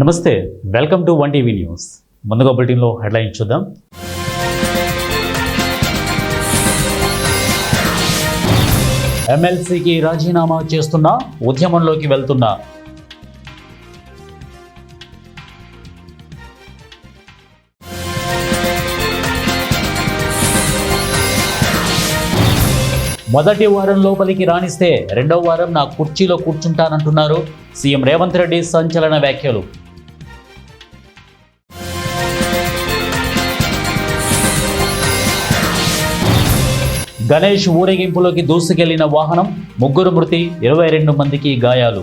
నమస్తే, welcome to 1TV news. ముందుగా బులెటిన్లో హెడ్లైన్స్ చూద్దాం. ఎమ్మెల్సీకి రాజీనామా చేస్తున్నా, ఉద్యమంలోకి వెళ్తున్నా. మొదటి వారం లోపలికి రాణిస్తే రెండవ వారం నా కుర్చీలో కూర్చుంటానంటున్నారు సీఎం రేవంత్ రెడ్డి. సంచలన వ్యాఖ్యలు. గణేష్ ఊరేగింపులోకి దూసుకెళ్లిన వాహనం, 3 మృతి, 22 మందికి గాయాలు.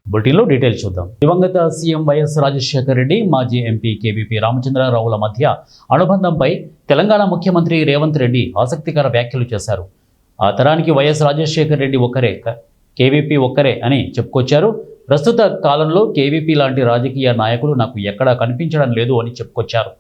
బులెటిన్లో డీటెయిల్స్ చూద్దాం. దివంగత సీఎం వైఎస్ రాజశేఖర రెడ్డి, మాజీ ఎంపీ కేవీపీ రామచంద్రరావుల మధ్య అనుబంధంపై తెలంగాణ ముఖ్యమంత్రి రేవంత్ రెడ్డి ఆసక్తికర వ్యాఖ్యలు చేశారు. ఆ తరానికి వైఎస్ రాజశేఖర రెడ్డి ఒక్కరే, కేవీపీ ఒక్కరే అని చెప్పుకొచ్చారు. ప్రస్తుత కాలంలో కేవీపీ లాంటి రాజకీయ నాయకులు నాకు ఎక్కడా కనిపించడం లేదు అని చెప్పుకొచ్చారు.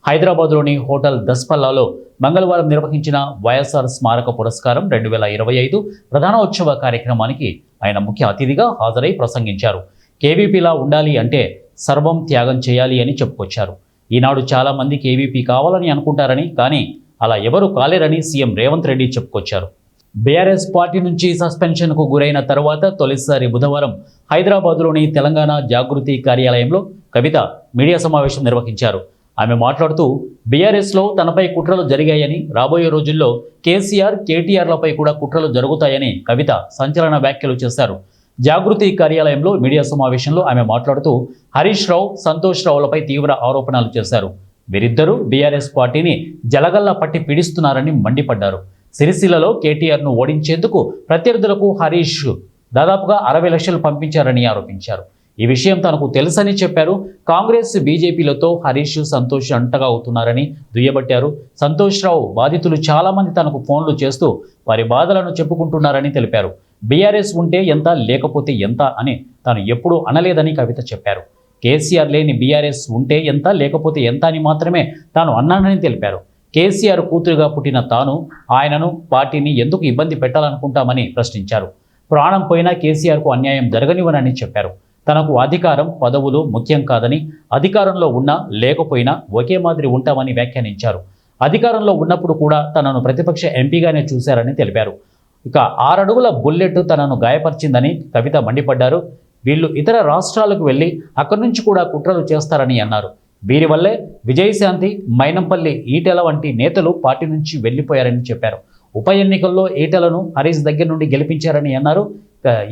హైదరాబాద్లోని హోటల్ దస్పల్లాలో మంగళవారం నిర్వహించిన వైఎస్ఆర్ స్మారక పురస్కారం 2025 ప్రధానోత్సవ కార్యక్రమానికి ఆయన ముఖ్య అతిథిగా హాజరై ప్రసంగించారు. కేవీపీలా ఉండాలి అంటే సర్వం త్యాగం చేయాలి అని చెప్పుకొచ్చారు. ఈనాడు చాలామంది కేవీపీ కావాలని అనుకుంటారని, కానీ అలా ఎవరు కాలేరని సీఎం రేవంత్ రెడ్డి చెప్పుకొచ్చారు. బీఆర్ఎస్ పార్టీ నుంచి సస్పెన్షన్కు గురైన తర్వాత తొలిసారి బుధవారం హైదరాబాద్లోని తెలంగాణ జాగృతి కార్యాలయంలో కవిత మీడియా సమావేశం నిర్వహించారు. ఆమె మాట్లాడుతూ బీఆర్ఎస్లో తనపై కుట్రలు జరిగాయని, రాబోయే రోజుల్లో కేసీఆర్, కేటీఆర్లపై కూడా కుట్రలు జరుగుతాయని కవిత సంచలన వ్యాఖ్యలు చేశారు. జాగృతి కార్యాలయంలో మీడియా సమావేశంలో ఆమె మాట్లాడుతూ హరీష్ రావు, సంతోష్ రావులపై తీవ్ర ఆరోపణలు చేశారు. వీరిద్దరూ బీఆర్ఎస్ పార్టీని జలగల్లా పట్టి పీడిస్తున్నారని మండిపడ్డారు. సిరిసిల్లలో కేటీఆర్ను ఓడించేందుకు ప్రత్యర్థులకు హరీష్ దాదాపుగా 60 లక్షలు పంపించారని ఆరోపించారు. ఈ విషయం తనకు తెలుసని చెప్పారు. కాంగ్రెస్, బీజేపీలతో హరీష్, సంతోష్ అంటగా అవుతున్నారని దుయ్యబట్టారు. సంతోష్ రావు బాధితులు చాలామంది తనకు ఫోన్లు చేస్తూ వారి బాధలను చెప్పుకుంటున్నారని తెలిపారు. బీఆర్ఎస్ ఉంటే ఎంత, లేకపోతే ఎంత అని తాను ఎప్పుడూ అనలేదని కవిత చెప్పారు. కేసీఆర్ లేని బీఆర్ఎస్ ఉంటే ఎంత, లేకపోతే ఎంత అని మాత్రమే తాను అన్నానని తెలిపారు. కేసీఆర్ కూతురుగా పుట్టిన తాను ఆయనను, పార్టీని ఎందుకు ఇబ్బంది పెట్టాలనుకుంటామని ప్రశ్నించారు. ప్రాణం పోయినా కేసీఆర్కు అన్యాయం జరగనివ్వనని చెప్పారు. తనకు అధికారం, పదవులు ముఖ్యం కాదని, అధికారంలో ఉన్నా లేకపోయినా ఒకే మాదిరి ఉంటామని వ్యాఖ్యానించారు. అధికారంలో ఉన్నప్పుడు కూడా తనను ప్రతిపక్ష ఎంపీగానే చూశారని తెలిపారు. ఇక 6 అడుగుల బుల్లెట్ తనను గాయపరిచిందని కవిత మండిపడ్డారు. వీళ్ళు ఇతర రాష్ట్రాలకు వెళ్ళి అక్కడి నుంచి కూడా కుట్రలు చేస్తారని అన్నారు. వీరి వల్లే విజయశాంతి, మైనంపల్లి ఈటెల వంటి నేతలు పార్టీ నుంచి వెళ్లిపోయారని చెప్పారు. ఉప ఎన్నికల్లో ఈటెలను హరీష్ దగ్గర నుండి గెలిపించారని అన్నారు.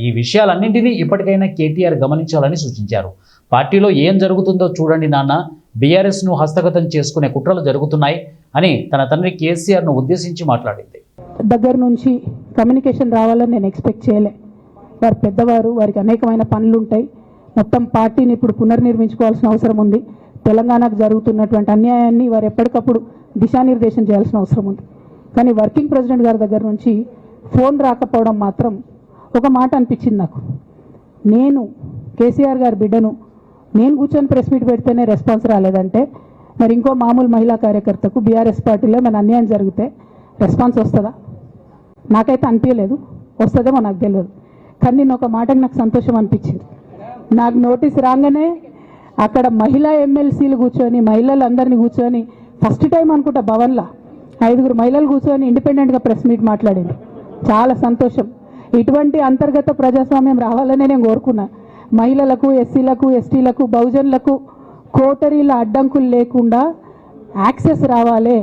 ఈ విషయాలన్నింటినీ ఇప్పటికైనా కేటీఆర్ గమనించాలని సూచించారు. పార్టీలో ఏం జరుగుతుందో చూడండి నాన్న, బీఆర్ఎస్ను హస్తగతం చేసుకునే కుట్రలు జరుగుతున్నాయి అని తన తండ్రి కేసీఆర్ను ఉద్దేశించి మాట్లాడింది. దగ్గర నుంచి కమ్యూనికేషన్ రావాలని నేను ఎక్స్పెక్ట్ చేయలే. వారు పెద్దవారు, వారికి అనేకమైన పనులు ఉంటాయి. మొత్తం పార్టీని ఇప్పుడు పునర్నిర్మించుకోవాల్సిన అవసరం ఉంది. తెలంగాణకు జరుగుతున్నటువంటి అన్యాయాన్ని వారు ఎప్పటికప్పుడు దిశానిర్దేశం చేయాల్సిన అవసరం ఉంది. కానీ వర్కింగ్ ప్రెసిడెంట్ గారి దగ్గర నుంచి ఫోన్ రాకపోవడం మాత్రం ఒక మాట అనిపించింది నాకు. నేను కేసీఆర్ గారి బిడ్డను, నేను కూర్చొని ప్రెస్ మీట్ పెడితేనే రెస్పాన్స్ రాలేదంటే మరి ఇంకో మామూలు మహిళా కార్యకర్తకు బీఆర్ఎస్ పార్టీలో మన అన్యాయం జరిగితే రెస్పాన్స్ వస్తుందా? నాకైతే అనిపించలేదు. వస్తుందేమో నాకు తెలియదు. కానీ నేను ఒక మాటకి నాకు సంతోషం అనిపించింది. నాకు నోటీస్ రాగానే అక్కడ మహిళా ఎమ్మెల్సీలు కూర్చొని, మహిళలందరినీ కూర్చొని, ఫస్ట్ టైం అనుకుంటా భవన్లో 5 మహిళలు కూర్చొని ఇండిపెండెంట్గా ప్రెస్ మీట్ మాట్లాడింది. చాలా సంతోషం. ఇటువంటి అంతర్గత ప్రజాస్వామ్యం రావాలనే నేను కోరుకున్నా. మహిళలకు, ఎస్సీలకు, ఎస్టీలకు, బహుజనులకు కోటరీల అడ్డంకులు లేకుండా యాక్సెస్ రావాలి.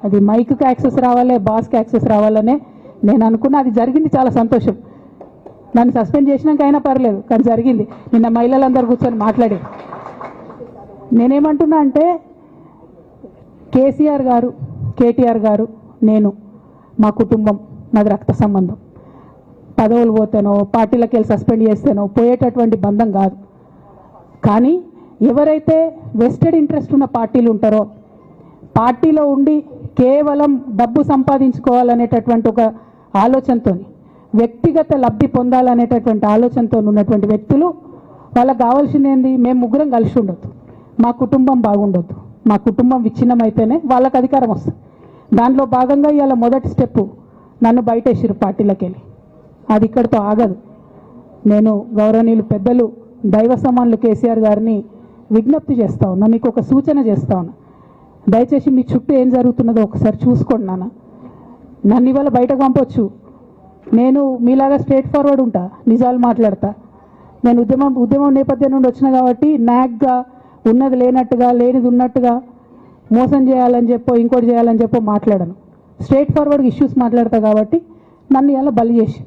అది మైక్కి యాక్సెస్ రావాలి, బాస్కి యాక్సెస్ రావాలనే నేను అనుకున్నా. అది జరిగింది. చాలా సంతోషం. నన్ను సస్పెండ్ చేసినాక అయినా పర్లేదు, కానీ జరిగింది. నిన్న మహిళలందరూ కూర్చొని మాట్లాడి నేనేమంటున్నా అంటే కేసీఆర్ గారు, కేటీఆర్ గారు, నేను, మా కుటుంబం, నాది రక్త సంబంధం. పదవులు పోతేనో, పార్టీలకు వెళ్ళి సస్పెండ్ చేస్తేనో పోయేటటువంటి బంధం కాదు. కానీ ఎవరైతే వెస్టెడ్ ఇంట్రెస్ట్ ఉన్న పార్టీలు ఉంటారో, పార్టీలో ఉండి కేవలం డబ్బు సంపాదించుకోవాలనేటటువంటి ఒక ఆలోచనతో, వ్యక్తిగత లబ్ధి పొందాలనేటటువంటి ఆలోచనతో ఉన్నటువంటి వ్యక్తులు, వాళ్ళకి కావాల్సింది ఏంది? మేము ముగ్గురం కలిసి ఉండొద్దు, మా కుటుంబం బాగుండొద్దు, మా కుటుంబం విచ్ఛిన్నమైతేనే వాళ్ళకి అధికారం వస్తుంది. దాంట్లో భాగంగా ఇవాళ మొదటి స్టెప్పు నన్ను బయటేసిరు పార్టీలోకి వెళ్ళి. అది ఇక్కడితో ఆగదు. నేను గౌరవనీయులు పెద్దలు దైవ సమానులు కేసీఆర్ గారిని విజ్ఞప్తి చేస్తా ఉన్నా, మీకు ఒక సూచన చేస్తా ఉన్నా. దయచేసి మీ చుట్టూ ఏం జరుగుతున్నదో ఒకసారి చూసుకోండి నాన్న. నన్ను ఇవాళ బయటకు పంపొచ్చు, నేను మీలాగా స్ట్రేట్ ఫార్వర్డ్ ఉంటా, నిజాలు మాట్లాడతా. నేను ఉద్యమం నేపథ్యం నుండి వచ్చిన కాబట్టి నాగ్గా ఉన్నది లేనట్టుగా లేనిది ఉన్నట్టుగా మోసం చేయాలని చెప్పో ఇంకోటి చేయాలని చెప్పో మాట్లాడను. స్ట్రేట్ ఫార్వర్డ్ ఇష్యూస్ మాట్లాడతా కాబట్టి నన్ను ఇలా బలి చేసి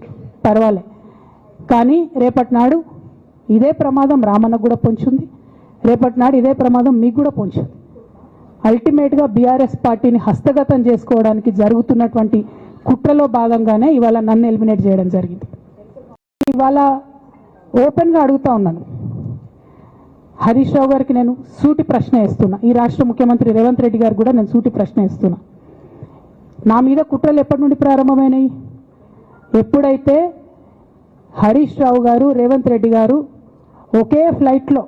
పర్వాలే. కానీ రేపటి నాడు ఇదే ప్రమాదం రామన్నకు కూడా పొంచుంది, రేపటి నాడు ఇదే ప్రమాదం మీకు కూడా పొంచుంది. అల్టిమేట్గా బీఆర్ఎస్ పార్టీని హస్తగతం చేసుకోవడానికి జరుగుతున్నటువంటి కుట్రలో భాగంగానే ఇవాళ నన్ను ఎలిమినేట్ చేయడం జరిగింది. ఇవాళ ఓపెన్గా అడుగుతా ఉన్నాను, హరీష్ రావు గారికి నేను సూటి ప్రశ్న వేస్తున్నా, ఈ రాష్ట్ర ముఖ్యమంత్రి రేవంత్ రెడ్డి గారికి కూడా నేను సూటి ప్రశ్న వేస్తున్నా. నా మీద కుట్రలు ఎప్పటి నుండి ప్రారంభమైనాయి? ఎప్పుడైతే హరీష్ రావు గారు రేవంత్ రెడ్డి గారు ఒకే ఫ్లైట్లో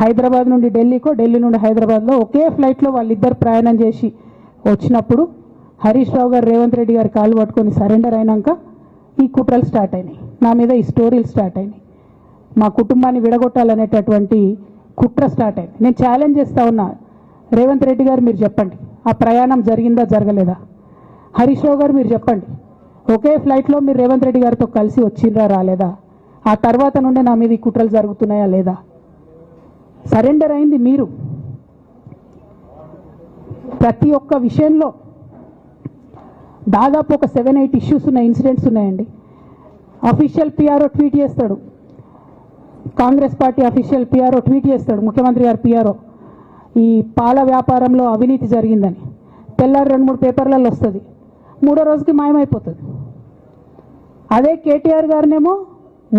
హైదరాబాద్ నుండి ఢిల్లీకో, ఢిల్లీ నుండి హైదరాబాద్లో ఒకే ఫ్లైట్లో వాళ్ళిద్దరు ప్రయాణం చేసి వచ్చినప్పుడు హరీష్ రావు గారు రేవంత్ రెడ్డి గారు కాలు పట్టుకొని సరెండర్ అయినాక ఈ కుట్రలు స్టార్ట్ అయినాయి, నా మీద ఈ స్టోరీలు స్టార్ట్ అయినాయి, మా కుటుంబాన్ని విడగొట్టాలనేటటువంటి కుట్ర స్టార్ట్ అయింది. నేను ఛాలెంజ్ చేస్తా ఉన్నా, రేవంత్ రెడ్డి గారు మీరు చెప్పండి, ఆ ప్రయాణం జరిగిందా జరగలేదా? హరీష్ రావు గారు మీరు చెప్పండి, ఒకే ఫ్లైట్లో మీరు రేవంత్ రెడ్డి గారితో కలిసి వచ్చిండ్రా రాలేదా? ఆ తర్వాత నుండే నా మీద ఈ కుట్రలు జరుగుతున్నాయా లేదా? సరెండర్ అయింది మీరు. ప్రతి ఒక్క విషయంలో దాదాపు ఒక 7-8 ఇష్యూస్ ఉన్న ఇన్సిడెంట్స్ ఉన్నాయండి. అఫీషియల్ పిఆర్ఓ ట్వీట్ చేస్తాడు, Congress party official PRO tweet చేస్తాడు, ముఖ్యమంత్రి గారు పిఆర్ఓ, ఈ పాల వ్యాపారంలో అవినీతి జరిగిందని. తెల్లారి 2-3 పేపర్లలో వస్తుంది, 3వ రోజుకి మాయమైపోతుంది. అదే కేటీఆర్ గారినేమో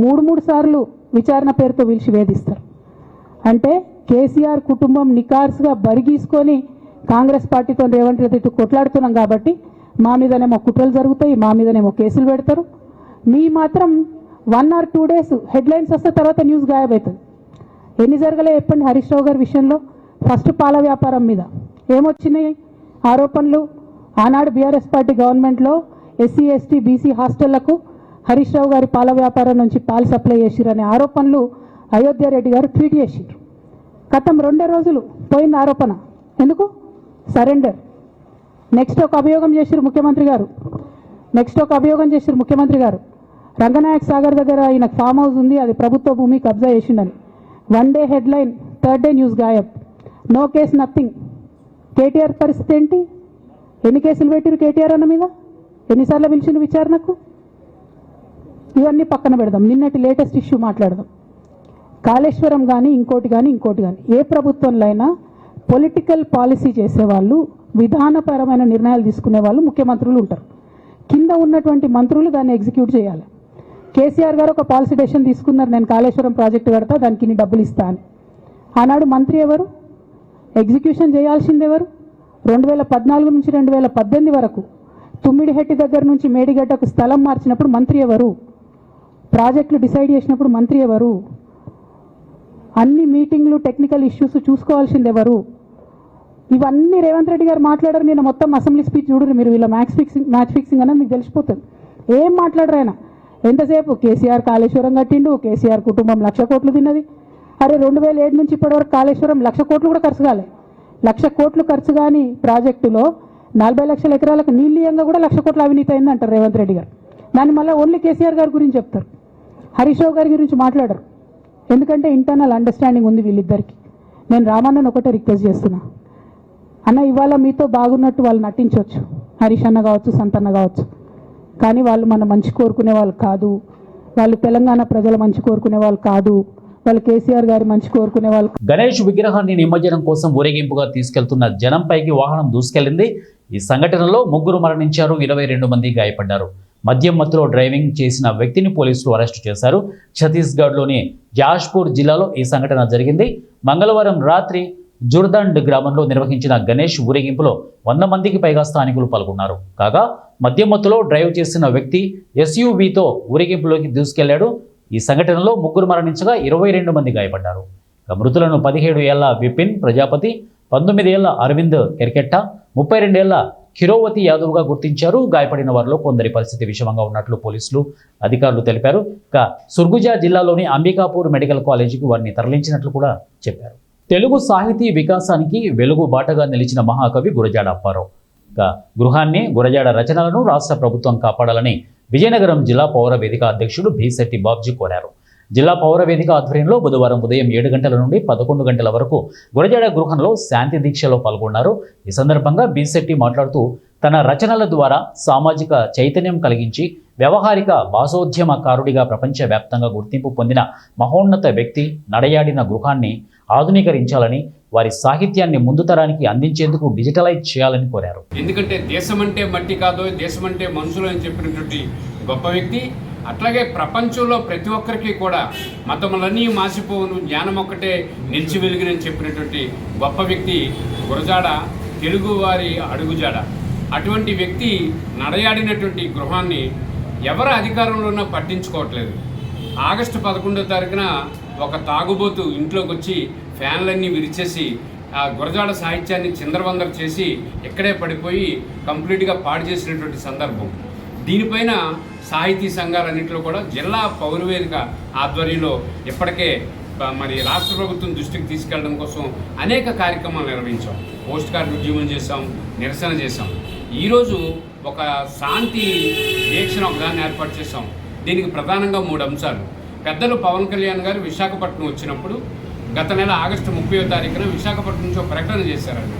3 సార్లు విచారణ పేరుతో పిలిచి వేధిస్తారు. అంటే కేసీఆర్ కుటుంబం నికార్స్గా బరిగీసుకొని కాంగ్రెస్ పార్టీతో రేవంత్ రెడ్డి కొట్లాడుతున్నాం కాబట్టి మా మీదనేమో కుట్రలు జరుగుతాయి, మా మీదనేమో కేసులు పెడతారు. మీ మాత్రం 1 or 2 days హెడ్లైన్స్ వస్తే తర్వాత న్యూస్ గాయబవుతుంది. ఎన్ని జరగలే చెప్పండి హరీష్ రావు గారి విషయంలో? ఫస్ట్ పాల వ్యాపారం మీద ఏమొచ్చినాయి ఆరోపణలు? ఆనాడు బీఆర్ఎస్ పార్టీ గవర్నమెంట్లో SC ST BC హాస్టళ్లకు Harish Rao గారి పాల వ్యాపారం నుంచి పాలు సప్లై చేసిరనే ఆరోపణలు అయోధ్య రెడ్డి గారు ట్వీట్ చేసిరు. గతం 2 రోజులు పోయింది ఆరోపణ. ఎందుకు? సరెండర్. నెక్స్ట్ ఒక అభియోగం చేసిరు ముఖ్యమంత్రి గారు, రంగనాయక్ సాగర్ దగ్గర ఈయన ఫామ్ హౌస్ ఉంది, అది ప్రభుత్వ భూమి, కబ్జా చేసిండని. 1 day headline, 3rd day news గాయబ్, నో కేస్ నథింగ్. కేటీఆర్ పరిస్థితి ఏంటి? ఎన్ని కేసులు పెట్టిరు కేటీఆర్ అన్న మీద? ఎన్నిసార్లు పిలిచిండు విచారణకు? ఇవన్నీ పక్కన పెడదాం, నిన్నటి లేటెస్ట్ ఇష్యూ మాట్లాడదాం. కాళేశ్వరం కానీ ఇంకోటి కానీ ఏ ప్రభుత్వంలో అయినా పొలిటికల్ పాలసీ చేసేవాళ్ళు, విధానపరమైన నిర్ణయాలు తీసుకునే వాళ్ళు ముఖ్యమంత్రులు ఉంటారు. కింద ఉన్నటువంటి మంత్రులు దాన్ని ఎగ్జిక్యూట్ చేయాలి. కేసీఆర్ గారు ఒక పాలసీ డెసిషన్ తీసుకున్నారు, నేను కాళేశ్వరం ప్రాజెక్టు కడతా, దానికి ఇన్ని డబ్బులు ఇస్తా అని. ఆనాడు మంత్రి ఎవరు? ఎగ్జిక్యూషన్ చేయాల్సింది ఎవరు? 2014 నుంచి 2018 వరకు తుమ్మిడిహెట్టి దగ్గర నుంచి మేడిగడ్డకు స్థలం మార్చినప్పుడు మంత్రి ఎవరు? ప్రాజెక్టులు డిసైడ్ చేసినప్పుడు మంత్రి ఎవరు? అన్ని మీటింగ్లు టెక్నికల్ ఇష్యూస్ చూసుకోవాల్సింది ఎవరు? ఇవన్నీ రేవంత్ రెడ్డి గారు మాట్లాడారు. నేను మొత్తం అసెంబ్లీ స్పీచ్ చూడరు మీరు, వీళ్ళ మ్యాచ్ ఫిక్సింగ్ అనేది మీకు తెలిసిపోతుంది. ఏం మాట్లాడరు ఆయన. ఎంతసేపు కేసీఆర్ కాళేశ్వరం కట్టిండు, కేసీఆర్ కుటుంబం 1,00,000 కోట్లు తిన్నది. అరే 2007 నుంచి ఇప్పటివరకు కాళేశ్వరం 1,00,000 కోట్లు కూడా ఖర్చు కాలే. 1,00,000 కోట్లు ఖర్చు కాని ప్రాజెక్టులో 40 లక్షల ఎకరాలకు నీళ్ళీయంగా కూడా 1,00,000 కోట్ల అవినీతి అయింది అంటారు రేవంత్ రెడ్డి గారు. దాన్ని మళ్ళీ ఓన్లీ కేసీఆర్ గారి గురించి చెప్తారు, హరీష్ రావు గారి గురించి మాట్లాడరు. ఎందుకంటే ఇంటర్నల్ అండర్స్టాండింగ్ ఉంది వీళ్ళిద్దరికి. నేను రామన్నను ఒకటే రిక్వెస్ట్ చేస్తున్నా, అన్న ఇవాళ మీతో బాగున్నట్టు వాళ్ళు నటించవచ్చు, హరీష్ అన్న కావచ్చు, సంతన్న కావచ్చు, కానీ వాళ్ళు మన మంచి కోరుకునే వాళ్ళు కాదు, వాళ్ళు తెలంగాణ ప్రజల మంచి కోరుకునే వాళ్ళు కాదు, వాళ్ళు కేసీఆర్ గారి మంచి కోరుకునే వాళ్ళు. గణేష్ విగ్రహాన్ని నిమజ్జనం కోసం ఊరేగింపుగా తీసుకెళ్తున్న జనంపైకి వాహనం దూసుకెళ్లింది. ఈ సంఘటనలో 3 మరణించారు, 22 మంది గాయపడ్డారు. మద్యం మత్తులో డ్రైవింగ్ చేసిన వ్యక్తిని పోలీసులు అరెస్టు చేశారు. ఛత్తీస్గఢ్లోని జాష్పూర్ జిల్లాలో ఈ సంఘటన జరిగింది. మంగళవారం రాత్రి జుర్దండ్ గ్రామంలో నిర్వహించిన గణేష్ ఊరేగింపులో 100 మందికి పైగా స్థానికులు పాల్గొన్నారు. కాగా మద్యం మత్తులో డ్రైవ్ చేసిన వ్యక్తి ఎస్యూవీతో ఊరేగింపులోకి దూసుకెళ్లాడు. ఈ సంఘటనలో 3 మరణించగా 22 మంది గాయపడ్డారు. మృతులను 17 ఏళ్ల విపిన్ ప్రజాపతి, 19 ఏళ్ల అరవింద్ కెర్కెట్ట, 32 ఏళ్ల కిరోవతి యాదవ్గా గుర్తించారు. గాయపడిన వారిలో కొందరి పరిస్థితి విషమంగా ఉన్నట్లు పోలీసులు అధికారులు తెలిపారు. ఇక సుర్గుజా జిల్లాలోని అంబికాపూర్ మెడికల్ కాలేజీకి వారిని తరలించినట్లు కూడా చెప్పారు. తెలుగు సాహితీ వికాసానికి వెలుగు బాటగా నిలిచిన మహాకవి గురజాడ అప్పారావు. ఇక గృహాన్ని, గురజాడ రచనలను రాష్ట్ర ప్రభుత్వం కాపాడాలని విజయనగరం జిల్లా పౌర వేదిక అధ్యక్షుడు భీశెట్టి బాబ్జీ కోరారు. జిల్లా పౌర వేదిక ఆధ్వర్యంలో బుధవారం ఉదయం 7 గంటల నుండి 11 గంటల వరకు గురజాడ గృహంలో శాంతి దీక్షలో పాల్గొన్నారు. ఈ సందర్భంగా భీశెట్టి మాట్లాడుతూ తన రచనల ద్వారా సామాజిక చైతన్యం కలిగించి వ్యవహారిక భాషోద్యమకారుడిగా ప్రపంచవ్యాప్తంగా గుర్తింపు పొందిన మహోన్నత వ్యక్తి నడయాడిన గృహాన్ని ఆధునీకరించాలని, వారి సాహిత్యాన్ని ముందు తరానికి అందించేందుకు డిజిటలైజ్ చేయాలని కోరారు. ఎందుకంటే దేశమంటే మట్టి కాదు, దేశమంటే మనుషులు అని చెప్పినటువంటి గొప్ప వ్యక్తి. అట్లాగే ప్రపంచంలో ప్రతి ఒక్కరికి కూడా మతములన్నీ మాసిపోవును, జ్ఞానం ఒక్కటే నిలిచి వెలుగునని చెప్పినటువంటి గొప్ప వ్యక్తి గురజాడ, తెలుగువారి అడుగుజాడ. అటువంటి వ్యక్తి నడయాడినటువంటి గృహాన్ని ఎవరు అధికారంలో ఉన్నా పట్టించుకోవట్లేదు. ఆగస్టు 11వ తారీఖున ఒక తాగుబోతు ఇంట్లోకి వచ్చి ఫ్యాన్లన్నీ విరిచేసి ఆ గురజాడ సాహిత్యాన్ని చిందరవందర చేసి ఇక్కడే పడిపోయి కంప్లీట్గా పాడు చేసినటువంటి సందర్భం. దీనిపైన సాహితీ సంఘాలన్నింటిలో కూడా జిల్లా పౌరవేదిక ఆధ్వర్యంలో ఇప్పటికే మరి రాష్ట్ర ప్రభుత్వం దృష్టికి తీసుకెళ్లడం కోసం అనేక కార్యక్రమాలు నిర్వహించాం. పోస్ట్ కార్డు ఉద్యమం చేశాం, నిరసన చేశాం. ఈరోజు ఒక శాంతి దీక్షను ఒకదాన్ని ఏర్పాటు చేశాం. దీనికి ప్రధానంగా 3 అంశాలు. పెద్దలు పవన్ కళ్యాణ్ గారు విశాఖపట్నం వచ్చినప్పుడు గత నెల ఆగస్టు 30వ తారీఖున విశాఖపట్నం నుంచి ఒక ప్రకటన చేశారండి.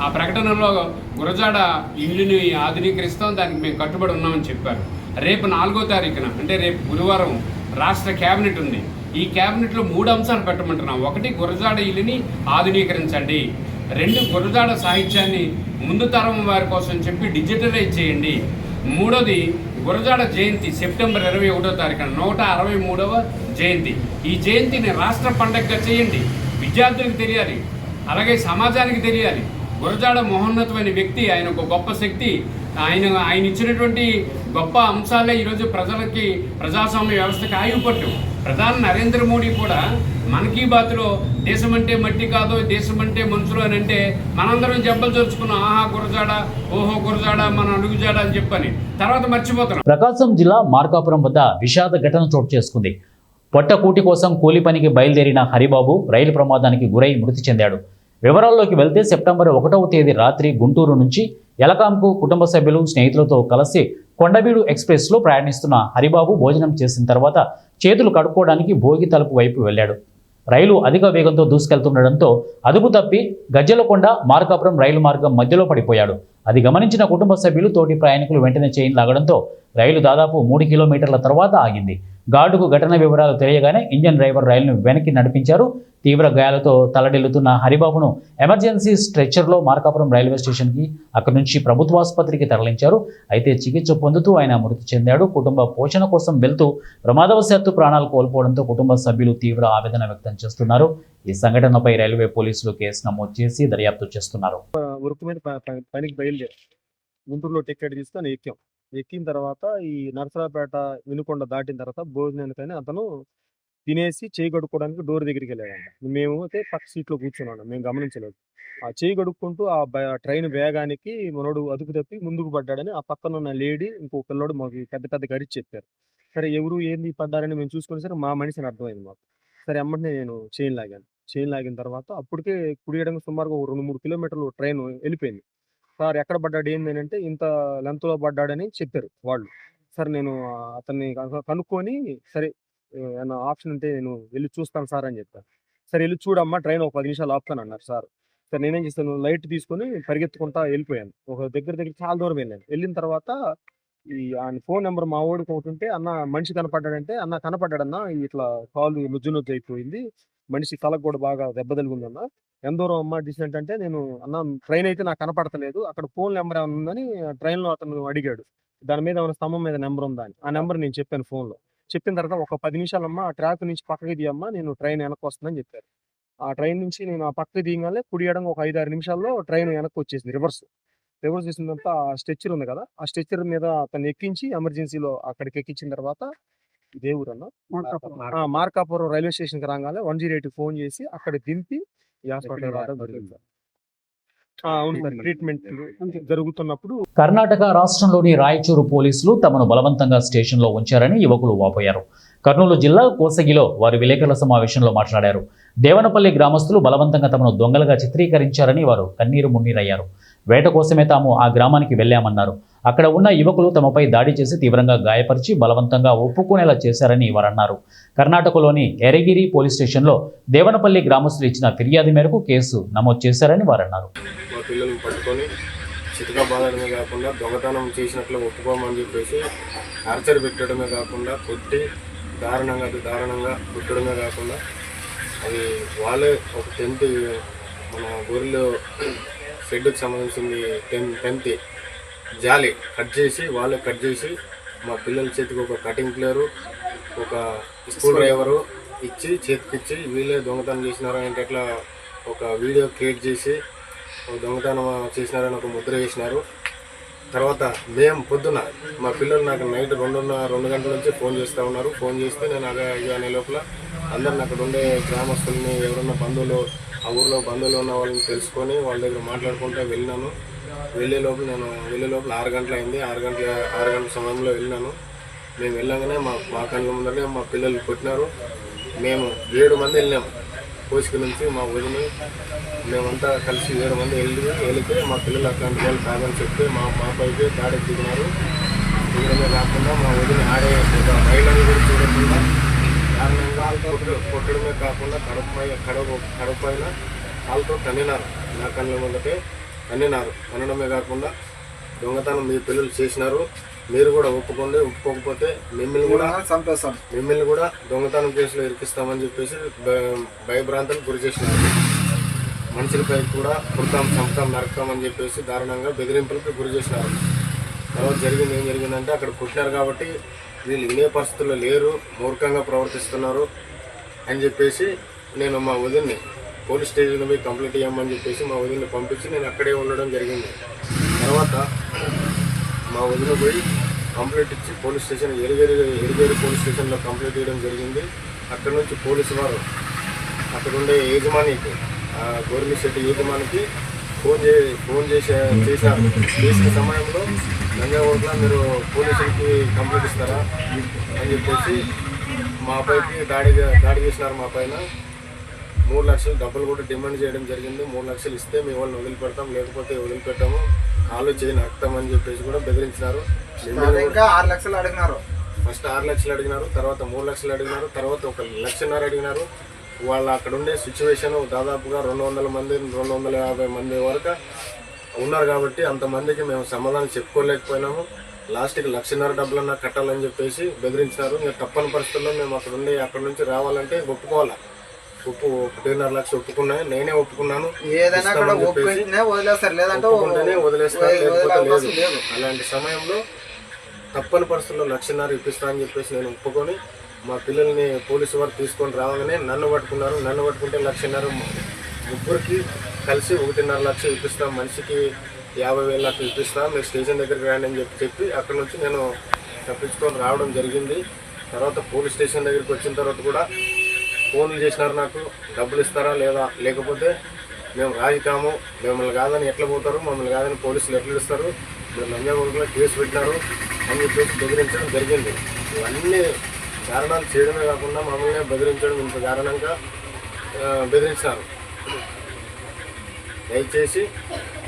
ఆ ప్రకటనలో గురజాడ ఇల్లుని ఆధునీకరిస్తాం, దానికి మేము కట్టుబడి ఉన్నామని చెప్పారు. రేపు 4వ తారీఖున అంటే రేపు గురువారం రాష్ట్ర క్యాబినెట్ ఉంది. ఈ క్యాబినెట్లో 3 అంశాలు పెట్టమంటున్నాం. 1, గురజాడ ఇల్లుని ఆధునీకరించండి. 2, గురజాడ సాహిత్యాన్ని ముందు తరం వారి కోసం చెప్పి డిజిటలైజ్ చేయండి. 3వది గురజాడ జయంతి సెప్టెంబర్ 21వ తారీఖున 163వ జయంతి. ఈ జయంతిని రాష్ట్ర పండగగా చేయండి. విద్యార్థులకు తెలియాలి, అలాగే సమాజానికి తెలియాలి. గురజాడ మహోన్నతమైన వ్యక్తి, ఆయన ఒక గొప్ప శక్తి. ఆయన ఇచ్చినటువంటి గొప్ప అంశాలే ఈరోజు ప్రజలకి ప్రజాస్వామ్య వ్యవస్థకి ఆయుపట్టు. ప్రధాని నరేంద్ర మోడీ కూడా మన్ కీ బాత్లో దేశమంటే మట్టి కాదు, దేశమంటే మనుషులు అని అంటే మనందరం జబ్బలు చరుచుకున్నాం. ఆహా గురజాడ, ఓహో గురజాడ, మన అడుగుజాడ అని చెప్పని తర్వాత మర్చిపోతున్నాం. ప్రకాశం జిల్లా మార్కాపురం వద్ద విషాద ఘటన చోటు చేసుకుంది. పొట్టకూటి కోసం కూలి పనికి బయలుదేరిన హరిబాబు రైలు ప్రమాదానికి గురై మృతి చెందాడు. వివరాల్లోకి వెళ్తే సెప్టెంబర్ 1వ తేదీ రాత్రి గుంటూరు నుంచి యలకాంకు కుటుంబ సభ్యులు, స్నేహితులతో కలిసి కొండవీడు ఎక్స్ప్రెస్లో ప్రయాణిస్తున్న హరిబాబు భోజనం చేసిన తర్వాత చేతులు కడుక్కోవడానికి భోగి తలుపు వైపు వెళ్ళాడు. రైలు అధిక వేగంతో దూసుకెళ్తుండడంతో అదుపు తప్పి గజ్జలకొండ మార్కాపురం రైలు మార్గం మధ్యలో పడిపోయాడు. అది గమనించిన కుటుంబ సభ్యులు, తోటి ప్రయాణికులు వెంటనే చైన్ లాగడంతో రైలు దాదాపు 3 కిలోమీటర్ల తర్వాత ఆగింది. గార్డుకు ఘటన వివరాలు తెలియగానే ఇంజన్ డ్రైవర్ రైలును వెనక్కి నడిపించారు. తీవ్ర గాయాలతో తలడిల్లుతున్న హరిబాబును ఎమర్జెన్సీ స్ట్రెచ్చర్లో మార్కాపురం రైల్వే స్టేషన్కి, అక్కడి నుంచి ప్రభుత్వాసుపత్రికి తరలించారు. అయితే చికిత్స పొందుతూ ఆయన మృతి చెందాడు. కుటుంబ పోషణ కోసం వెళ్తూ ప్రమాదవశాత్తు ప్రాణాలు కోల్పోవడంతో కుటుంబ సభ్యులు తీవ్ర ఆవేదన వ్యక్తం చేస్తున్నారు. ఈ సంఘటనపై రైల్వే పోలీసులు కేసు నమోదు చేసి దర్యాప్తు చేస్తున్నారు. వర్క్ మీద పనికి బయలుదేరి గుంటూరులో టికెట్ తీసుకొని ఎక్కిన తర్వాత ఈ నరసరావుపేట వినుకొండ దాటిన తర్వాత భోజనానికని అతను తినేసి చేయి కడుక్కోవడానికి డోర్ దగ్గరికి వెళ్ళాడంట. మేము అయితే పక్క సీట్లో కూర్చున్నాడు, మేము గమనించలేదు. ఆ చేయి కడుక్కుంటూ ఆ ట్రైన్ వేగానికి మనోడు అదుపు తప్పి ముందుకు పడ్డాడని ఆ పక్కన ఉన్న లేడీ ఇంకో పిల్లోడు మాకు పెద్ద పెద్ద గడిచి చెప్పారు. సరే ఎవరు ఏంది పడ్డారని మేము చూసుకుని సరే మా మనిషిని అర్థమైంది మాకు. సరే అమ్మటినే నేను చైన్ లాగిన తర్వాత అప్పటికే కుడియడానికి సుమారుగా 2-3 కిలోమీటర్లు ట్రైన్ వెళ్ళిపోయింది. సార్ ఎక్కడ పడ్డాడు ఏంది అంటే ఇంత లెంత్లో పడ్డాడని చెప్పారు వాళ్ళు. సరే నేను అతన్ని కనుక్కొని సరే ఏమన్నా ఆప్షన్ ఉంటే నేను వెళ్ళి చూస్తాను సార్ అని చెప్పాను. సరే వెళ్ళి చూడమ్మా, ట్రైన్ ఒక 10 నిమిషాలు ఆపుతాను అన్నారు సార్. సరే నేనేం చేస్తాను, లైట్ తీసుకొని పరిగెత్తుకుంటా వెళ్ళిపోయాను. ఒక దగ్గర చాలా దూరం వెళ్ళిన తర్వాత ఆయన ఫోన్ నెంబర్ మా వాడికి ఒకటి ఉంటే, అన్న మనిషి కనపడ్డాడంటే, అన్న కనపడ్డాడన్నా ఇట్లా కాలు నొజ్జు అయిపోయింది, మనిషి తలకు కూడా బాగా దెబ్బ తగిలిందన్న, ఎంత దూరం అమ్మ డిస్టెంట్ అంటే, నేను అన్న ట్రైన్ అయితే నాకు కనపడతలేదు, అక్కడ ఫోన్ నెంబర్ ఏమైనా ఉందని ట్రైన్లో అతను అడిగాడు. దాని మీద ఏమైనా స్తంభం మీద నెంబర్ ఉందా అని. ఆ నెంబర్ నేను చెప్పాను ఫోన్లో. చెప్పిన తర్వాత ఒక 10 నిమిషాలమ్మా ఆ ట్రాక్ నుంచి పక్కకి తీయమ్మా, నేను ట్రైన్ వెనక్కి వస్తుందని చెప్పారు. ఆ ట్రైన్ నుంచి నేను ఆ పక్కకి తీయగానే కుడి ఎడమ ఒక 5-6 నిమిషాల్లో ట్రైన్ వెనక్కి వచ్చేసింది. రివర్స్ చేసిన తర్వాత ఆ స్ట్రెచ్చర్ ఉంది కదా, ఆ స్ట్రెచ్చర్ మీద అతను ఎక్కించి ఎమర్జెన్సీలో అక్కడికి ఎక్కించిన తర్వాత ఇదే ఊరన్నా మార్కాపురం రైల్వే స్టేషన్కి రాగానే 108కి ఫోన్ చేసి అక్కడ దింపి ఈ హాస్పిటల్ రావడం జరిగింది. అవును సార్, ట్రీట్మెంట్ జరుగుతున్నప్పుడు కర్ణాటక రాష్ట్రంలోని రాయచూరు పోలీసులు తమను బలవంతంగా స్టేషన్లో ఉంచారని యువకులు వాపోయారు. కర్నూలు జిల్లా కోసగిలో వారు విలేకరుల సమావేశంలో మాట్లాడారు. దేవనపల్లి గ్రామస్తులు బలవంతంగా తమను దొంగలుగా చిత్రీకరించారని వారు కన్నీరు మున్నీరయ్యారు. వేట కోసమే తాము ఆ గ్రామానికి వెళ్లామన్నారు. అక్కడ ఉన్న యువకులు తమపై దాడి చేసి తీవ్రంగా గాయపరిచి బలవంతంగా ఒప్పుకునేలా చేశారని వారన్నారు. కర్ణాటకలోని ఎరగిరి పోలీస్ స్టేషన్లో దేవనపల్లి గ్రామస్తులు ఇచ్చిన ఫిర్యాదు మేరకు కేసు నమోదు చేశారని వారన్నారు. మా పిల్లల్ని పట్టుకొని చితగా బాధడమే కాకుండా దొంగతనం చేసినట్లు ఒప్పుకోమని చెప్పేసి టార్చర్ పెట్టడమే కాకుండా కొట్టి దారుణంగా కుట్టడమే కాకుండా అది వాళ్ళే ఒక టెంట్ మన గొర్రెలు షెడ్కి సంబంధించింది టెంట్ జాలి కట్ చేసి మా పిల్లల చేతికి ఒక కటింగ్ ప్లేయరు ఒక స్క్రూ డ్రైవరు ఇచ్చి చేతికిచ్చి వీళ్ళే దొంగతనం చేసినారు అంటే అట్లా ఒక వీడియో క్రియేట్ చేసి దొంగతనం చేసినారని ఒక ముద్ర వేసినారు. తర్వాత మేము పొద్దున మా పిల్లలు నాకు నైట్ 2 గంటల నుంచి ఫోన్ చేస్తూ ఉన్నారు. ఫోన్ చేస్తే నేను అనే లోపల అందరిని అక్కడ ఉండే గ్రామస్తుల్ని ఎవరున్న బంధువులు ఆ ఊర్లో బంధువులు ఉన్న వాళ్ళని తెలుసుకొని వాళ్ళ దగ్గర మాట్లాడుకుంటూ వెళ్ళినాను. వెళ్ళే లోపల 6 గంటలు అయింది. 6 గంటల సమయంలో వెళ్ళినాను. మేము వెళ్ళగానే మా కళ్ళ ముందరనే మా పిల్లలు కొట్టినారు. మేము 7 మంది వెళ్ళాము. కోసిక నుంచి మా వదిలి మేమంతా కలిసి 7 మంది వెళితే మా పిల్లలు అట్లాంటి వాళ్ళు కాదని చెప్తే మాపైకి దాడి దిగినారు. దిగడమే కాకుండా మా వదిలి ఆడే మహిళలు కూడా చూడకుండా కారణంగా కొట్టడమే కాకుండా కడుపు పైన వాళ్ళతో తన్నినారు. నా కళ్ళ ముందటే తన్నడమే కాకుండా దొంగతనం మీ పిల్లలు చేసినారు, మీరు కూడా ఒప్పుకోండి, ఒప్పుకోకపోతే మిమ్మల్ని కూడా దొంగతనం కేసులో ఇరికిస్తామని చెప్పేసి భయభ్రాంతులకు గురి చేసినారు. మనుషులపై కూడా కుడతాం, చంపుతాం, నరకతామని చెప్పేసి దారుణంగా బెదిరింపులకు గురి చేసినారు. తర్వాత ఏం జరిగిందంటే అక్కడ కుట్టినారు కాబట్టి వీళ్ళు వినే పరిస్థితుల్లో లేరు, మూర్ఖంగా ప్రవర్తిస్తున్నారు అని చెప్పేసి నేను మా వదిన్ని పోలీస్ స్టేషన్లో పోయి కంప్లైంట్ ఇవ్వమని చెప్పేసి మా వదిన్ని పంపించి నేను అక్కడే ఉండడం జరిగింది. తర్వాత మా వదిన పోయి కంప్లైంట్ ఇచ్చి పోలీస్ స్టేషన్ ఎరిగేరి పోలీస్ స్టేషన్లో కంప్లైంట్ ఇవ్వడం జరిగింది. అక్కడ నుంచి పోలీసు వారు అక్కడ ఉండే యజమానికి గొర్రెల షెడ్ యజమానికి ఫోన్ చేశారు. చేసిన సమయంలో నంజాగూడలో మీరు పోలీసులకి కంప్లైంట్ ఇస్తారా అని చెప్పేసి మాపైకి దాడి చేసినారు. మా పైన 3 లక్షలు డబ్బులు కూడా డిమాండ్ చేయడం జరిగింది. 3 లక్షలు ఇస్తే మీ వాళ్ళని వదిలిపెడతాం, లేకపోతే వదిలిపెట్టాము, కాళ్ళు చేయి నక్కుతామని చెప్పేసి కూడా బెదిరించినారు. ఇంకా 6 లక్షలు అడిగినారు. ఫస్ట్ 6 లక్షలు అడిగినారు, తర్వాత 3 లక్షలు అడిగినారు, తర్వాత 1,50,000 అడిగినారు. వాళ్ళు అక్కడ ఉండే సిచ్యువేషన్ దాదాపుగా 200 మంది 250 మంది వరకు ఉన్నారు కాబట్టి అంతమందికి మేము సమాధానం చెప్పుకోలేకపోయినాము. లాస్ట్కి 1,50,000 డబ్బులన్నా కట్టాలని చెప్పేసి బెదిరించినారు. ఇంకా తప్పని పరిస్థితుల్లో మేము అక్కడ నుంచి రావాలంటే ఒప్పుకోవాలి. 1.5 లక్షలు ఒప్పుకున్నాయి, నేనే ఒప్పుకున్నాను. ఏదైనా వదిలేస్తారు, లేదంటే ఒప్పుకుంటేనే వదిలేస్తారు, లేకపోతే లేదు. అలాంటి సమయంలో తప్పని పరిస్థితుల్లో 1,50,000 ఇప్పిస్తా అని చెప్పేసి నేను ఒప్పుకొని మా పిల్లల్ని పోలీసు వారు తీసుకొని రావాలని నన్ను పట్టుకున్నారు. నన్ను పట్టుకుంటే 1,50,000 ముగ్గురికి కలిసి 1.5 లక్షలు ఇప్పిస్తాం, మనిషికి 50,000 ఇప్పిస్తాం, మీరు స్టేషన్ దగ్గరికి రండి అని చెప్పి అక్కడ నుంచి నేను తప్పించుకొని రావడం జరిగింది. తర్వాత పోలీస్ స్టేషన్ దగ్గరికి వచ్చిన తర్వాత కూడా ఫోన్లు చేసినారు నాకు, డబ్బులు ఇస్తారా లేకపోతే మేము రాజీకాము, మిమ్మల్ని కాదని ఎట్లా పోతారు, మమ్మల్ని కాదని పోలీసులు ఎట్లా ఇస్తారు, మీరు నంజాగూడలో కేసు పెట్టినారు అని చెప్పేసి బెదిరించడం జరిగింది. ఇవన్నీ కారణాలు చేయడమే కాకుండా మమ్మల్ని బెదిరించడం ఇంత కారణంగా బెదిరించినారు. దయచేసి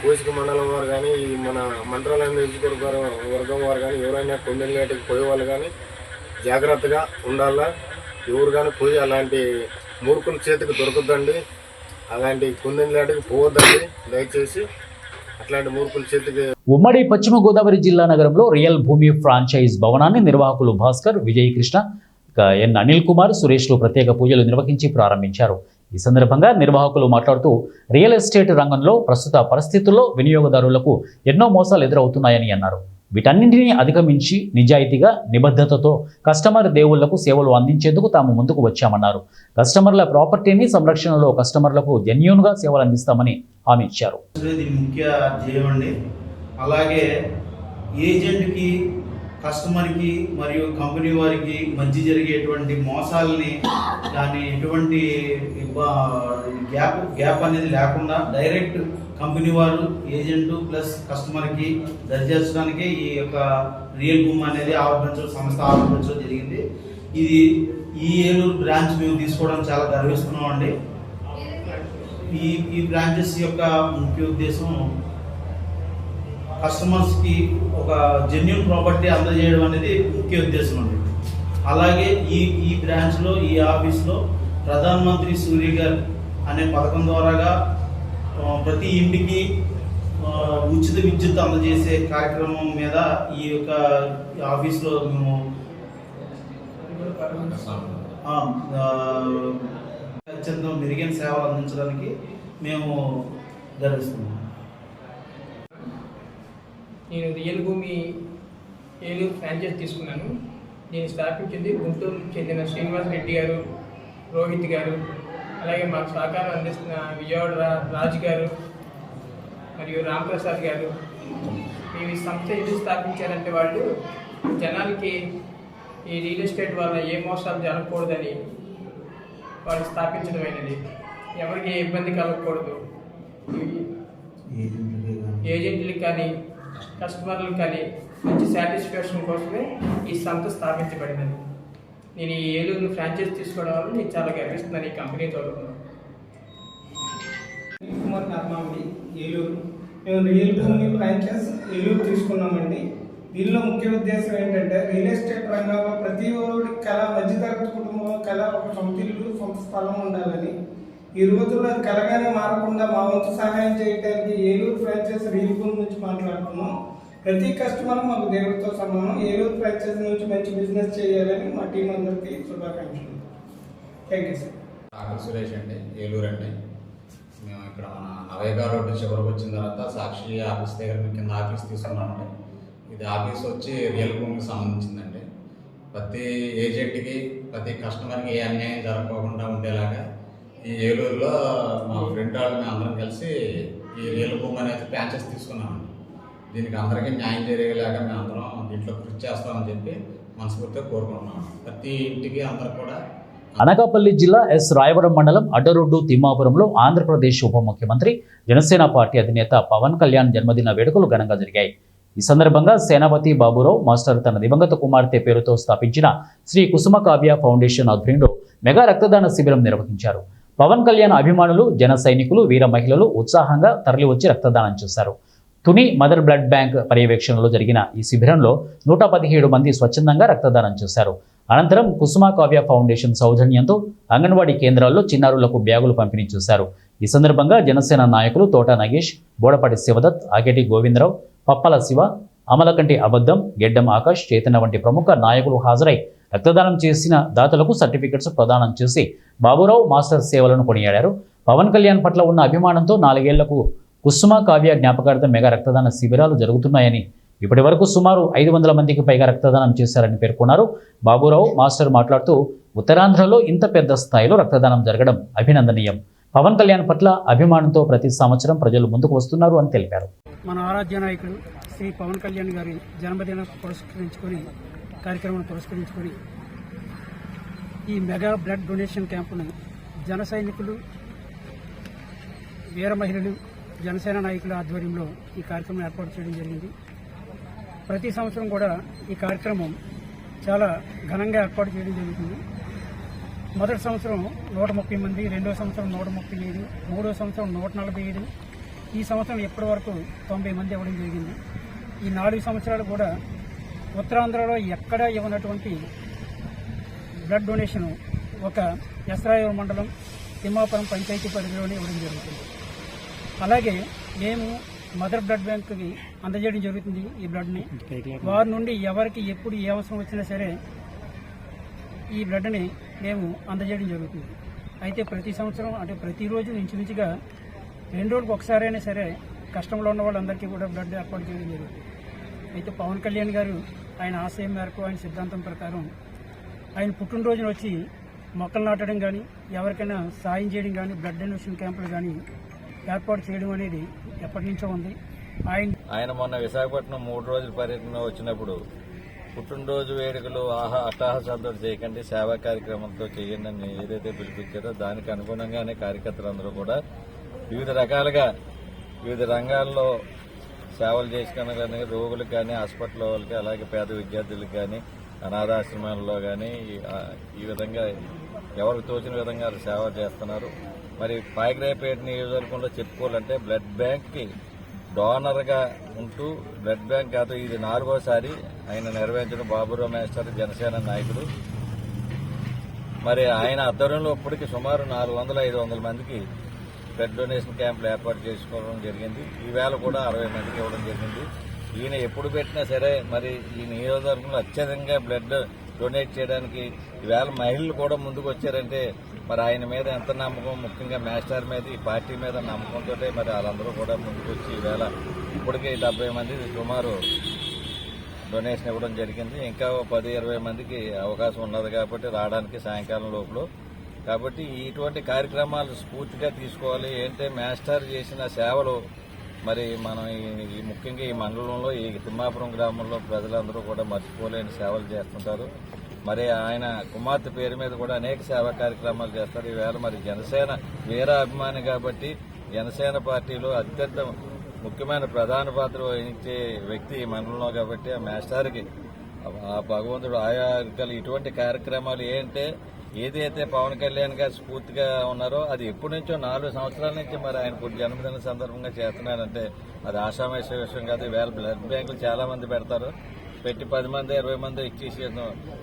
కోసిక మండలం వారు కానీ మన మంత్రాలయం వర్గం వారు కానీ ఎవరైనా కొండలేటికి పోయేవాళ్ళు కానీ జాగ్రత్తగా ఉండాలా. ఎవరు కానీ పోయి అలాంటి మూర్ఖుల చేతికి దొరకద్దండి, అలాంటి కుందెంలాటికి పోవద్దండి. దయచేసి అట్లాంటి మూర్ఖుల చేతికి. ఉమ్మడి పశ్చిమ గోదావరి జిల్లా నగరంలో రియల్ భూమి ఫ్రాంచైజ్ భవనాన్ని నిర్వాహకులు భాస్కర్, విజయ్ కృష్ణ, ఎన్ అనిల్ కుమార్, సురేష్లు ప్రత్యేక పూజలు నిర్వహించి ప్రారంభించారు. ఈ సందర్భంగా నిర్వాహకులు మాట్లాడుతూ రియల్ ఎస్టేట్ రంగంలో ప్రస్తుత పరిస్థితుల్లో వినియోగదారులకు ఎన్నో మోసాలు ఎదురవుతున్నాయని అన్నారు. వీటన్నింటినీ అధిగమించి నిజాయితీగా నిబద్ధతతో కస్టమర్ దేవుళ్లకు సేవలు అందించేందుకు తాము ముందుకు వచ్చామన్నారు. కస్టమర్ల ప్రాపర్టీని సంరక్షణలో కస్టమర్లకు జెన్యూన్గా సేవలు అందిస్తామని హామీ ఇచ్చారు. ముఖ్య ధ్యేయం అండి. అలాగే ఏజెంట్కి, కస్టమర్కి మరియు కంపెనీ వారికి మధ్య జరిగేటువంటి మోసాలని కానీ ఎటువంటి గ్యాప్ అనేది లేకుండా డైరెక్ట్ కంపెనీ వారు ఏజెంట్ ప్లస్ కస్టమర్కి దరిచేర్చడానికే ఈ యొక్క రియల్ భూమి అనేది ఆవిర్భించడం సంస్థ ఆవిర్భించడం జరిగింది. ఇది ఈ ఏలూరు బ్రాంచ్ మేము తీసుకోవడం చాలా గర్విస్తున్నాం అండి. ఈ బ్రాంచెస్ యొక్క ముఖ్య ఉద్దేశం కస్టమర్స్కి ఒక జెన్యూన్ ప్రాపర్టీ అందజేయడం అనేది ముఖ్య ఉద్దేశం అండి. అలాగే ఈ బ్రాంచ్లో ఈ ఆఫీస్లో ప్రధాన మంత్రి సూర్యఘర్ అనే పథకం ద్వారాగా ప్రతి ఇంటికి ఉచిత విద్యుత్ అందజేసే కార్యక్రమం మీద ఈ యొక్క ఆఫీస్లో మేము అత్యంత మెరుగైన సేవలు అందించడానికి మేము గర్విస్తున్నాం. నేను రియల్ భూమి ఏలూరు ఫ్రాంచైజ్ తీసుకున్నాను. నేను స్థాపించింది గుంటూరుకు చెందిన శ్రీనివాస్ రెడ్డి గారు, రోహిత్ గారు, అలాగే మాకు సహకారం అందిస్తున్న విజయవాడ రాజు గారు మరియు రాంప్రసాద్ గారు. మేము ఈ సంస్థ ఎందుకు స్థాపించారంటే వాళ్ళు జనాలకి ఈ రియల్ ఎస్టేట్ వల్ల ఏ మోసాలు జరగకూడదని వాళ్ళు స్థాపించడమైనది. ఎవరికి ఏ ఇబ్బంది కలగకూడదు, ఏజెంట్లకు కానీ కస్టమర్లకు కానీ మంచి సాటిస్ఫాక్షన్ కోసమే ఈ సంస్థ స్థాపించబడినది. నేను ఈ ఏలూరును ఫ్రాంచైజ్ తీసుకోవడం వల్ల నేను చాలా గర్విస్తున్నాను ఈ కంపెనీ తరఫున. కుమార్ నర్మాండి, ఏలూరు. మేము రియల్ భూమి ఫ్రాంచైజ్ ఏలూరు తీసుకున్నామండి. దీనిలో ముఖ్య ఉద్దేశం ఏంటంటే రియల్ ఎస్టేట్ రంగంలో ప్రతి ఒక్కరి కళ, మధ్యతరగతి కుటుంబం కళ ఒక సొంత ఇల్లు, సొంత స్థలం ఉండాలని. ఈ రోజుల్లో అది కలగానే మారకుండా మా వంతు సహాయం చేయడానికి ఏలూరు ఫ్రాంచైజ్ రియల్ భూమి నుంచి మాట్లాడుతున్నాం. ప్రతి కస్టమర్ మాకు దేవుడితో సమానం. ఏలూరు ఫ్రాంచైజ్ నుంచి మంచి బిజినెస్ చేయాలని మా టీం అందరికీ శుభాకాంక్షలు. Thank you sir. ఆకలి సురేష్ అండి, ఏలూరు అండి. మేము ఇక్కడ మన నవేగా రోడ్డు చివరికి వచ్చిన తర్వాత సాక్షి ఆఫీస్ దగ్గర కింద ఆఫీస్ తీసుకున్నామండి. ఇది ఆఫీస్ వచ్చి రియల్ భూమికి సంబంధించిందండి. ప్రతి ఏజెంట్కి, ప్రతి కస్టమర్కి ఏ అన్యాయం జరగకుండా ఉండేలాగా ఈ ఏలూరులో మా ఫ్రెండ్ వాళ్ళు మేము అందరం కలిసి ఈ రియల్ భూమి అనేది ఫ్రాంచైజ్ తీసుకున్నామండి. దీనికి అందరికీ న్యాయం జరిగేలాగా మేము అందరం దీంట్లో కృషి చేస్తామని చెప్పి మనస్ఫూర్తిగా కోరుకుంటున్నాం. ప్రతి ఇంటికి అందరూ కూడా. అనకాపల్లి జిల్లా ఎస్ రాయవరం మండలం అడ్డరోడ్డు తిమ్మాపురంలో ఆంధ్రప్రదేశ్ ఉప ముఖ్యమంత్రి జనసేన పార్టీ అధినేత పవన్ కళ్యాణ్ జన్మదిన వేడుకలు ఘనంగా జరిగాయి. ఈ సందర్భంగా సేనాపతి బాబురావు మాస్టర్ తన దివంగత కుమార్తె పేరుతో స్థాపించిన శ్రీ కుసుమ కావ్య ఫౌండేషన్ ఆధ్వర్యంలో మెగా రక్తదాన శిబిరం నిర్వహించారు. పవన్ కళ్యాణ్ అభిమానులు, జన సైనికులు, వీర మహిళలు ఉత్సాహంగా తరలివచ్చి రక్తదానం చేశారు. తుని మదర్ బ్లడ్ బ్యాంక్ పర్యవేక్షణలో జరిగిన ఈ శిబిరంలో 117 మంది స్వచ్ఛందంగా రక్తదానం చేశారు. అనంతరం కుసుమ కావ్య ఫౌండేషన్ సౌజన్యంతో అంగన్వాడీ కేంద్రాల్లో చిన్నారులకు బ్యాగులు పంపిణీ చేశారు. ఈ సందర్భంగా జనసేన నాయకులు తోట నగేష్, బోడపాటి శివదత్, ఆకేటి గోవిందరావు, పప్పల శివ, అమలకంటి అబద్దం, గెడ్డం ఆకాష్, చైతన్య వంటి ప్రముఖ నాయకులు హాజరై రక్తదానం చేసిన దాతలకు సర్టిఫికెట్స్ ప్రదానం చేసి బాబురావు మాస్టర్ సేవలను కొనియాడారు. పవన్ కళ్యాణ్ పట్ల ఉన్న అభిమానంతో 4 ఏళ్లకు కుసుమ కావ్య జ్ఞాపకార్థం మెగా రక్తదాన శిబిరాలు జరుగుతున్నాయని, ఇప్పటి వరకు సుమారు 500 మందికి పైగా రక్తదానం చేశారని పేర్కొన్నారు. బాబురావు మాస్టర్ మాట్లాడుతూ ఉత్తరాంధ్రలో ఇంత పెద్ద స్థాయిలో రక్తదానం జరగడం అభినందనీయం. పవన్ కళ్యాణ్ పట్ల అభిమానంతో ప్రతి సంవత్సరం ప్రజలు ముందుకు వస్తున్నారు అని తెలిపారు. మన ఆరాధ్య నాయకుడు శ్రీ పవన్ కళ్యాణ్ గారి జన్మదినం కార్యక్రమం పురస్కరించుకొని ఈ మెగా బ్లడ్ డొనేషన్ క్యాంపును జన సైనికులు, వీర మహిళలు, జనసేన నాయకుల ఆధ్వర్యంలో ఈ కార్యక్రమం ఏర్పాటు చేయడం జరిగింది. ప్రతి సంవత్సరం కూడా ఈ కార్యక్రమం చాలా ఘనంగా ఏర్పాటు చేయడం జరుగుతుంది. మొదటి సంవత్సరం 130 మంది, రెండో సంవత్సరం 135, మూడో సంవత్సరం 145, ఈ సంవత్సరం ఇప్పటి వరకు 90 మంది ఇవ్వడం జరిగింది. ఈ 4 సంవత్సరాలు కూడా ఉత్తరాంధ్రలో ఎక్కడా ఇవ్వనటువంటి బ్లడ్ డొనేషన్ ఒక ఎస్రాయవరం మండలం తిమ్మాపురం పంచాయతీ పరిధిలోనే ఇవ్వడం జరుగుతుంది. అలాగే మేము మదర్ బ్లడ్ బ్యాంక్కి అందజేయడం జరుగుతుంది. ఈ బ్లడ్ని వారి నుండి ఎవరికి ఎప్పుడు ఏ అవసరం వచ్చినా సరే ఈ బ్లడ్ని మేము అందజేయడం జరుగుతుంది. అయితే ప్రతి సంవత్సరం అంటే ప్రతిరోజు ఇంచుమించుగా 2 రోజులకు ఒకసారైనా సరే కష్టంలో ఉన్న వాళ్ళందరికీ కూడా బ్లడ్ ఏర్పాటు చేయడం జరుగుతుంది. అయితే పవన్ కళ్యాణ్ గారు ఆయన ఆశయం మేరకు, ఆయన సిద్ధాంతం ప్రకారం ఆయన పుట్టినరోజున వచ్చి మొక్కలు నాటడం కానీ, ఎవరికైనా సాయం చేయడం కానీ, బ్లడ్ డొనేషన్ క్యాంపులు కానీ ఏర్పాటు చేయడం అనేది ఎప్పటి నుంచో ఉంది. ఆయన మొన్న విశాఖపట్నం 3 రోజుల పర్యటన వచ్చినప్పుడు పుట్టినరోజు వేడుకలు అట్టహాసాలతో చేయకండి, సేవా కార్యక్రమంతో చేయండి అని ఏదైతే పిలిపించారో దానికి అనుగుణంగానే కార్యకర్తలందరూ కూడా వివిధ రకాలుగా వివిధ రంగాల్లో సేవలు చేసుకున్న కానీ రోగులకు కానీ హాస్పిటల్ వాళ్ళకి అలాగే పేద విద్యార్థులకు కానీ అనాథాశ్రమాల్లో కానీ ఈ విధంగా ఎవరికి తోచిన విధంగా సేవ చేస్తున్నారు. మరి పాయకరాయపేట నియోజకవర్గంలో చెప్పుకోవాలంటే బ్లడ్ బ్యాంక్కి డోనర్గా ఉంటూ బ్లడ్ బ్యాంక్ కాదు ఇది 4వసారి ఆయన నిర్వహించిన బాబురావు మాస్టర్ జనసేన నాయకుడు. మరి ఆయన ఆధ్వర్యంలో ఇప్పటికి సుమారు 400-500 మందికి బ్లడ్ డొనేషన్ క్యాంపులు ఏర్పాటు చేసుకోవడం జరిగింది. ఈవేళ కూడా 60 మందికి ఇవ్వడం జరిగింది. ఈయన ఎప్పుడు పెట్టినా సరే మరి ఈ నియోజకవర్గంలో అత్యధికంగా బ్లడ్ డొనేట్ చేయడానికి ఈవేళ మహిళలు కూడా ముందుకు వచ్చారంటే మరి ఆయన మీద ఎంత నమ్మకం, ముఖ్యంగా మాస్టర్ మీద ఈ పార్టీ మీద నమ్మకంతో మరి వాళ్ళందరూ కూడా ముందుకు వచ్చి ఈవేళ ఇప్పటికే 70 మంది సుమారు డొనేషన్ ఇవ్వడం జరిగింది. ఇంకా 10-20 మందికి అవకాశం ఉన్నది కాబట్టి రావడానికి సాయంకాలం లోపల. కాబట్టి ఇటువంటి కార్యక్రమాలు స్ఫూర్తిగా తీసుకోవాలి. ఏంటంటే మాస్టర్ చేసిన సేవలు మరి మనం ఈ ముఖ్యంగా ఈ మండలంలో ఈ తిమ్మాపురం గ్రామంలో ప్రజలందరూ కూడా మర్చిపోలేని సేవలు చేస్తుంటారు. మరి ఆయన కుమార్తె పేరు మీద కూడా అనేక సేవా కార్యక్రమాలు చేస్తారు. ఈవేళ మరి జనసేన వీర అభిమాని కాబట్టి జనసేన పార్టీలో అత్యంత ముఖ్యమైన ప్రధాన పాత్ర వహించే వ్యక్తి ఈ మండలంలో కాబట్టి ఆ మాస్టర్కి ఆ భగవంతుడు ఆయా ఇటువంటి కార్యక్రమాలు ఏంటంటే ఏదైతే పవన్ కళ్యాణ్ గారు స్ఫూర్తిగా ఉన్నారో అది ఎప్పటి నుంచో 4 సంవత్సరాల నుంచి మరి ఆయన జన్మదిన సందర్భంగా చేస్తున్నారంటే అది ఆషామాష విషయం కాదు. ఈవేళ బ్లడ్ బ్యాంకులు చాలా మంది పెడతారు, పెట్టి 10 మంది 20 మంది ఇచ్చేసి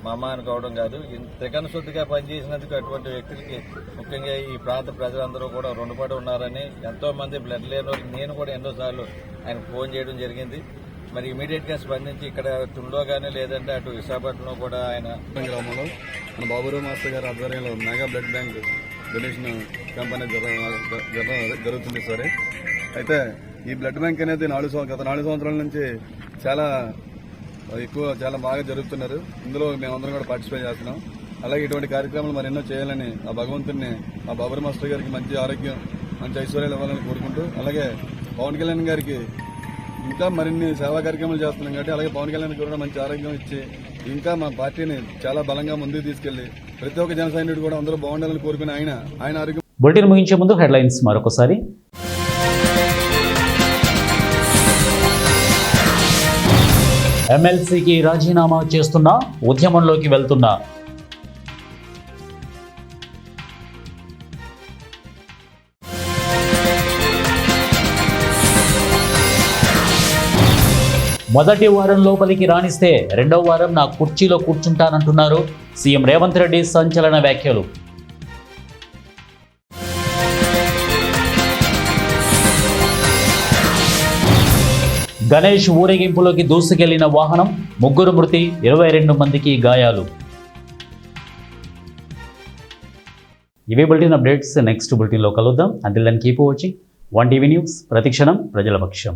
మా అమ్మ అనుకోవడం కాదు. త్రికరణ శుద్ధిగా పనిచేసినందుకు అటువంటి వ్యక్తులకి ముఖ్యంగా ఈ ప్రాంత ప్రజలందరూ కూడా రుణపడి ఉన్నారని ఎంతో మంది బ్లడ్ లేని వాళ్ళకి నేను కూడా ఎన్నోసార్లు ఆయనకు ఫోన్ చేయడం జరిగింది. మరి ఇమీడియట్ గా స్పందించి ఇక్కడ తుండో కానీ లేదంటే అటు విశాఖపట్నంలో కూడా ఆయన గ్రామంలో మన బాబురావు మాస్టర్ గారి ఆధ్వర్యంలో mega blood bank donation camp అనేది జరుగుతుంది సరే. అయితే ఈ బ్లడ్ బ్యాంక్ అనేది గత 4 సంవత్సరాల నుంచి చాలా బాగా జరుగుతున్నారు. ఇందులో మేమందరం కూడా పార్టిసిపేట్ చేస్తున్నాం. అలాగే ఇటువంటి కార్యక్రమాలు మరి ఎన్నో చేయాలని ఆ భగవంతుడిని ఆ బాబురావు మాస్టర్ గారికి మంచి ఆరోగ్యం మంచి ఐశ్వర్యాలు ఇవ్వాలని కోరుకుంటూ, అలాగే పవన్ కళ్యాణ్ గారికి ఇంకా మరిన్ని సేవా కార్యక్రమాలు చేస్తున్నాం కాబట్టి అలాగే పవన్ కళ్యాణ్ కూడా మంచి ఆరోగ్యం ఇచ్చి ఇంకా మా పార్టీని చాలా బలంగా ముందుకు తీసుకెళ్లి ప్రతి ఒక్క జన సైనికుడు కూడా అందరూ బాగుండాలని కోరుకుని ఆయన ఆరోగ్యం. బులెటిన్ ముగించే ముందు హెడ్లైన్స్ మరొకసారి. ఎమ్మెల్సీకి రాజీనామా చేస్తున్నా, ఉద్యమంలోకి వెళ్తున్నా. మొదటి వారం లోపలికి రాణిస్తే రెండవ వారం నా కుర్చీలో కూర్చుంటానంటున్నారు సీఎం రేవంత్ రెడ్డి సంచలన వ్యాఖ్యలు. గణేష్ ఊరేగింపులోకి దూసుకెళ్లిన వాహనం, 3 మృతి, 22 మందికి గాయాలు. ఇవే బులెటిన్ అప్డేట్స్. నెక్స్ట్ బులెటిన్లో కలుద్దాం. Until then keep watching 1 TV news. ప్రతిక్షణం ప్రజల పక్షం.